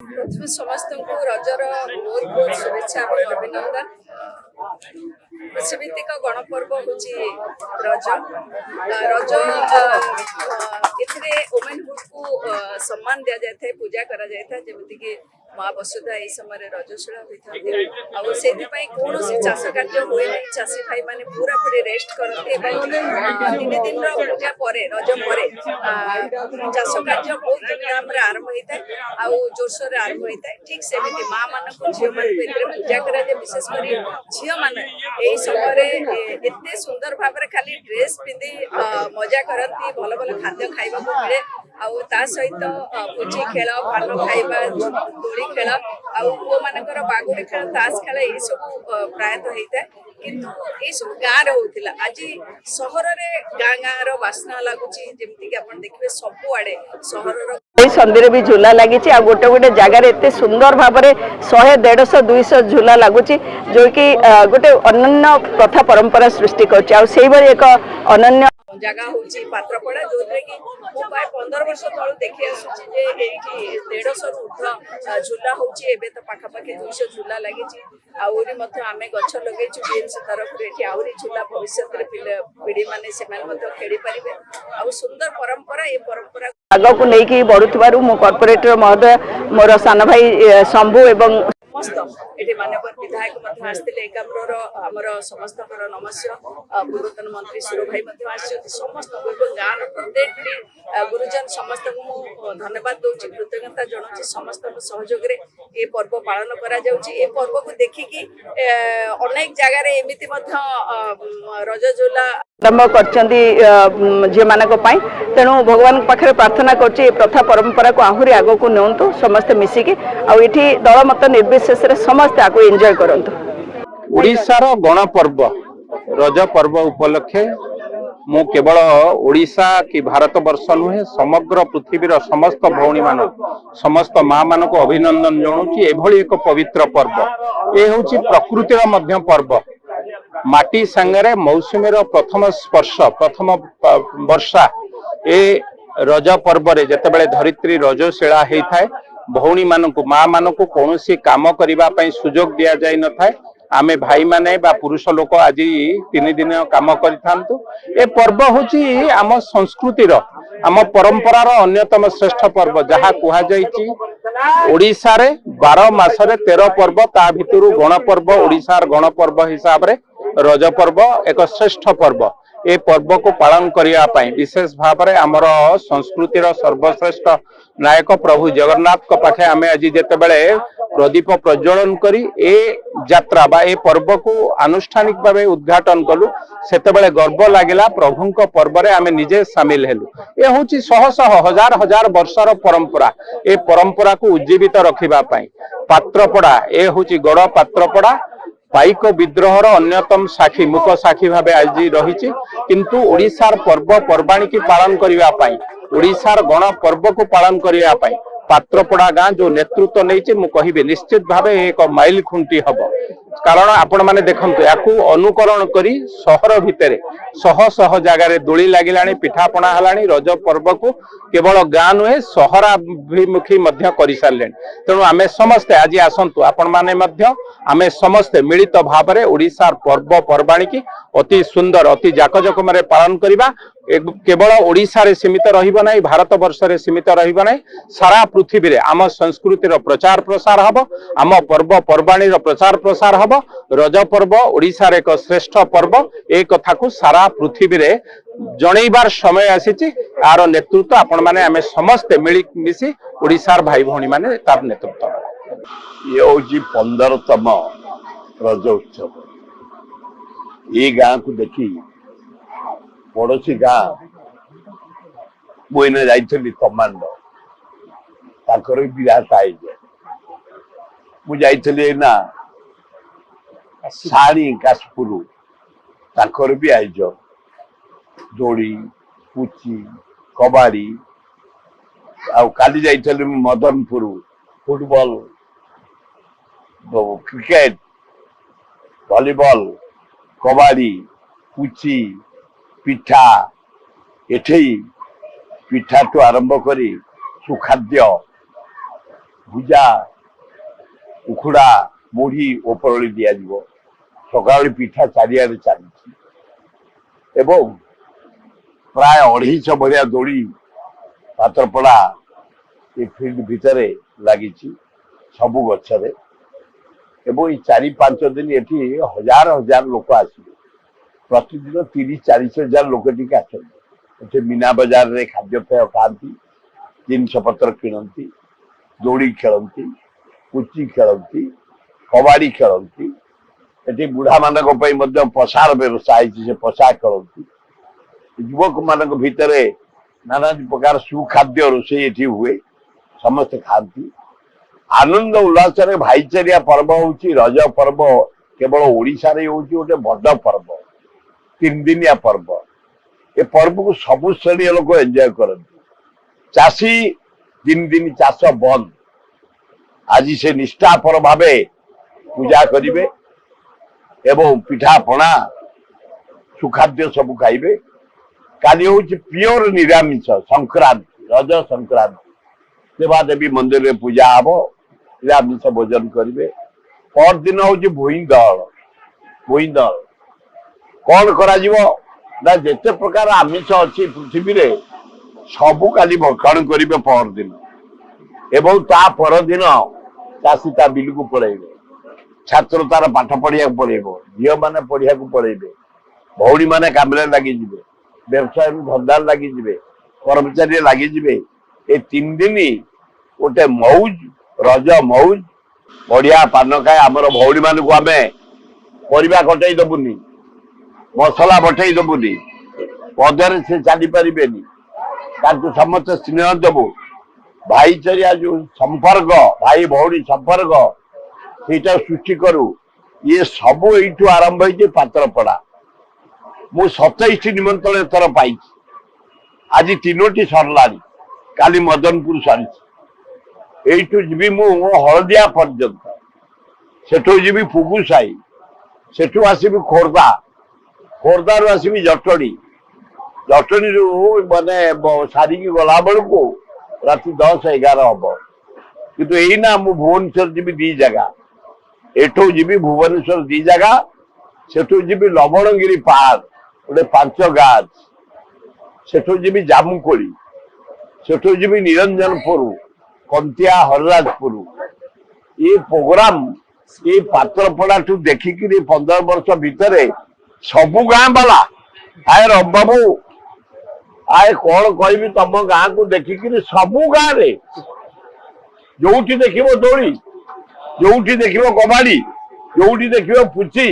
प्रथम समस्त को रजर बहुत बहुत शुभेच्छा और अभिनंदन। कृषिभित्तिक गणपर्व हूँ रज रज वुमेनहुड को सम्मान दि जाए पूजा करा जाए जमीती कि माँ वसुधा यही समय रजस्वला होती कौन चाष कार्य हुए ना चाषी भाई मैंने पूरा पूरी रेस्ट करते तीन दिन पूजा पर रज पर चाष कार्य बहुत धूमधाम आरंभ होता है आउ जोरसोर आरंभ होता है। ठीक सेमती माँ मान झील मान पूजा कराए विशेषकर झील मान यही समय एत सुंदर भाव खाली ड्रेस पिंधि मजा करती भल भल खाद्य खाइबा मिले आउ ता सहित पुची खेल पान खाइबा दोली खेल आउ पुओ मानकर बागुड़ी खेल ताश खेल ये सब प्रायतः होता है किंतु ये सब गाँव रे होतिला आज सहर रे गाँ बास्ना लगुच जमीक आप देखिए सबुआड़े सहर सन्धि भी झूला लगी गोटे गोटे जगार एत सुंदर भाव में 100, 150, 200 झूला लगुच जो कि गोटे अनन्य प्रथा परंपरा सृष्टि कर एक अनन्य जगह हूँ पात्रपड़ा जो कि मु 15 वर्ष तलू देखी आसूची 150 रु ऊर्ध झूला हूँ तो पाखापाखि 200 झूला लगी आम गछ लगे बीएमसी तरफ आहरी झूला भविष्य पीढ़ी मैंने खेली पारे आ सुंदर परंपरा ये परंपरा आग को लेकिन बढ़ुवर मो कॉर्पोरेटर महोदय मोर सान भाई शंभु एवं समस्त ये मानवर विधायक आसते एकाम्र आमर समस्त नमस्य पूर्वतन मंत्री सुर भाई समस्त गाँव प्रत्येक गुरुजन समस्त को धन्यवाद दूसरी कृतज्ञता जनाऊँ समस्त सहयोग ये पर्व पालन करा पर्व को देखिकी अनेक जगार एमती रज झूला आरंभ कर झी मान तेणु भगवान पाखे प्रार्थना कर प्रथा परंपरा को आहरी आग को नियंतु समस्ते मिसिकी आठी दल मत निर्विशेष समस्ते आपको एंजॉय करंतु। ओडिशार गणपर्व रज पर्व उपलक्षे मु केवल ओडिशा कि भारत वर्ष नुहे समग्र पृथ्वीर समस्त भौणी मान समस्त माँ मान को अभिनंदन जनाऊँ एभली एक पवित्र पर्व ये हूँ प्रकृतिर मध्य पर्व माटी सांगरे मौसुमी प्रथम स्पर्श प्रथम वर्षा ए रज पर्व रे जेतेबेले धरित्री रजशिला होता है भौणी मानकु माँ मानकु कौनसी काम करने सुजोग दि जाए न थाए आमे भाई माने बा पुरुष लोक आज 3 दिन काम करिथांतु ए पर्व होची आम संस्कृतिर आम परंपरार अन्यतम श्रेष्ठ पर्व जहाँ कुहा जाइछि ओडिशा रे 12 मासरे 13 पर्व ता भितरु गणपर्व ओडिशार गणपर्व हिसाब रे रज पर्व एक श्रेष्ठ पर्व ए पर्व को पालन करने विशेष भाव में आमर संस्कृतिर सर्वश्रेष्ठ नायक प्रभु जगन्नाथ पाखे आम आज जितेबले प्रदीप प्रज्वलन करी ए यात्रा बा ए पर्व को आनुष्ठानिक भाव उद्घाटन कलु सेतेबेले गर्व लागिला प्रभुंक पर्व रे आमे निजे सामिल हेलु ए होची शह शह हजार हजार वर्षर परंपरा ए परंपरा को उज्जीवित रखिबा पई पात्रपड़ा ए होची गड़ पात्रपड़ा पाइक विद्रोहर अन्यतम साक्षी मुख साक्षी भाव आज रही किंतु ओडिशार पर्व पर्वाणी की पालन करने ओडिशार गण पर्व को पालन करने पात्रपड़ा गाँ जो नेतृत्व नहीं मु कहि निश्चित भाव एक माइल खुंटी हम कारण आपण माने देखंतु याकू अनुकरण करी शहर भितर शह शह जगार दोली लगिलाणी पिठापणा हलाणी रज पर्व को केवल गाँ नुहे सहराभिमुखी कर सारे तेणु आमे समस्ते आज आसंतु आपण माने मध्य आमे समस्ते मिलित भाव में ओडिशार पर्व पर्वाणी की अति सुंदर अति जाकजकम पालन करवा केवल ओडिशा रे सीमित रहिबो नाही भारत वर्ष रे सीमित रहिबो नाही सारा पृथ्वी रे आम संस्कृतिर प्रचार प्रसार हबो आम पर्व पर्वाणी प्रचार प्रसार हबो रज पर्व ओडिशा रे एक श्रेष्ठ पर्व ए कथा को सारा पृथ्वी रे जणैबार समय आसीछि यार नेतृत्व आपण माने आमे समस्त मिली मिसी ओडिशार भाई भौणी माने तार नेतृत्व ये होची 15तम रज उत्सव ये गाँ को देखी पड़ोसी गाँ मुझे जाइली कमांड ताकर विराट आयोजन मुझे ना साणी काशपुर ताकर भी आयोजन जोड़ी पुची कबाड़ी आली जाइली मदनपुर फुटबॉल क्रिकेट वॉलीबॉल कबाड़ी पुची पिठा एठे पिठा तो आरंभ करी सुखाद्य ଭୁଜା ଉଖୁଡ଼ା ମୁଢି ଉପରଳି ଦିଆଯିବ। ସକାଳ ପିଠା ଚାରିଆଡେ ଚାଲିଛି ଏବଂ ପ୍ରାୟ 250 ଭଳିଆ ଦୋଳି ପାତ୍ରପଡ଼ା ଏ ଫିଲ୍ଡ ଭିତରେ ଲାଗିଛି ସବୁ ଗଛରେ ଏବଂ ଏଇ 4-5 ଦିନ ଏଠି ହଜାର ହଜାର ଲୋକ ଆସିବେ। ପ୍ରତିଦିନ 30-40 ହଜାର ଲୋକ ଟିକେ ଆସନ୍ତି। ଏଠି ମୀନା ବଜାରରେ ଖାଦ୍ୟପେୟ ଖାଆନ୍ତି, ଜିନିଷ ପତ୍ର କିଣନ୍ତି, ଦୋଳି ଖେଳନ୍ତି, ପୁଚି ଖେଳନ୍ତି, କବାଡି ଖେଳନ୍ତି। ଏଠି ବୁଢାମାନଙ୍କ ପାଇଁ ମଧ୍ୟ ପୋଷାର ବ୍ୟବସ୍ଥା ହେଇଛି, ସେ ପୋଷାକ ଖେଳନ୍ତି। ଯୁବକମାନଙ୍କ ଭିତରେ ନାନା ପ୍ରକାର ସୁଖାଦ୍ୟ ରୋଷେଇ ଏଠି ହୁଏ, ସମସ୍ତେ ଖାଆନ୍ତି। ଆନନ୍ଦ ଉଲ୍ଲାସରେ ଭାଇଚାରିଆ ପର୍ବ ହଉଛି ରଜ ପର୍ବ। କେବଳ ଓଡ଼ିଶାରେ ହଉଛି ଗୋଟେ ବଡ ପର୍ବ, 3 ଦିନିଆ ପର୍ବ। ଏ ପର୍ବକୁ ସବୁ ଶ୍ରେଣୀର ଲୋକ ଏନ୍ଜୟ କରନ୍ତି। ଚାଷୀ 3 ଦିନ ଚାଷ ବନ୍ଦ। ଆଜି ସେ ନିଷ୍ଠାପର ଭାବେ ପୂଜା କରିବେ ଏବଂ ପିଠା ପଣା ସୁଖାଦ୍ୟ ସବୁ ଖାଇବେ। କାଲି ହଉଛି ପିଓର ନିରାମିଷ ସଂକ୍ରାନ୍ତି, ରଜ ସଂକ୍ରାନ୍ତି। ଦେବାଦେବୀ ମନ୍ଦିରରେ ପୂଜା ହବ, ନିରାମିଷ ଭୋଜନ କରିବେ। ପରଦିନ ହଉଛି ଭୂଇଁ ଦହନ। ଭୂଇଁ ଦହନ କଣ କରାଯିବ ନା ଯେତେ ପ୍ରକାର ଆମିଷ ଅଛି ପୃଥିବୀରେ ସବୁ କାଲି ଭକ୍ଷଣ କରିବେ ପରଦିନ ଏବଂ ତା ପରଦିନ ଚାଷୀ ତା ବିଲକୁ ପଳେଇବେ। ଛାତ୍ର ତାର ପାଠ ପଢିବାକୁ ପଳେଇବ, ଝିଅମାନେ ପଢିବାକୁ ପଳେଇବେ, ଭଉଣୀମାନେ କାମରେ ଲାଗିଯିବେ, ବ୍ୟବସାୟରୁ ଧନ୍ଦାରେ ଲାଗିଯିବେ, କର୍ମଚାରୀରେ ଲାଗିଯିବେ। ଏ 3 ଦିନ ଗୋଟେ ମଉଜ, ରଜ ମଉଜ। ବଢିଆ ପାନ ଖାଏ। ଆମର ଭଉଣୀମାନଙ୍କୁ ଆମେ ପରିବା କଟେଇ ଦବୁନି, ମସଲା ବଟେଇ ଦବୁନି, ପଦରେ ସେ ଚାଲିପାରିବେନି, ତାଙ୍କୁ ସମସ୍ତେ ସ୍ନେହ ଦେବୁ। ଭାଇଚାରିଆ ଯୋଉ ସମ୍ପର୍କ, ଭାଇ ଭଉଣୀ ସମ୍ପର୍କ, ସେଇଟା ସୃଷ୍ଟି କରୁ। ଇଏ ସବୁ ଏଇଠୁ ଆରମ୍ଭ ହେଇଛି ପାତ୍ରପଡ଼ା। ମୁଁ 27ଟି ନିମନ୍ତ୍ରଣ ଏଥର ପାଇଛି। ଆଜି 3ଟି ସରିଲାଣି, କାଲି ମଦନପୁର ସରିଛି। এইটু ଯିବି ମୁଁ ହଳଦିଆ ପର୍ଯ୍ୟନ୍ତ, ସେଠୁ ଯିବି ପୁଗୁସାହି, ସେଠୁ ଆସିବି ଖୋର୍ଦ୍ଧା, ଖୋର୍ଦ୍ଧାରୁ ଆସିବି ଜଟଣୀ, ଜଟଣୀରୁ ମାନେ ସାରିକି ଗଲା ବେଳକୁ ରାତି 10-11 ହବ। କିନ୍ତୁ ଏଇନା ମୁଁ ଭୁବନେଶ୍ୱର ଯିବି 2 ଜାଗା। ଏଠୁ ଯିବି ଭୁବନେଶ୍ୱର 2 ଜାଗା, ସେଠୁ ଯିବି ଲବଣଗିରି ପାହାଡ଼ ଗୋଟେ 5 ଗାଁ, ସେଠୁ ଯିବି ଜାମୁକୋଳି, ସେଠୁ ଯିବି ନିରଞ୍ଜନପୁର, କନ୍ତିଆ, ହରିରାଜପୁର। ये प्रोग्राम ये पात्रपड़ाठू देखिकी 15 वर्ष भितर सबु गाँ वाला आए रम बाबू आए कौन कह तुम गाँ को देखिकी सबु गाँ रे जो देख दोली, जो देख कबाड़ी, जो देख पुची,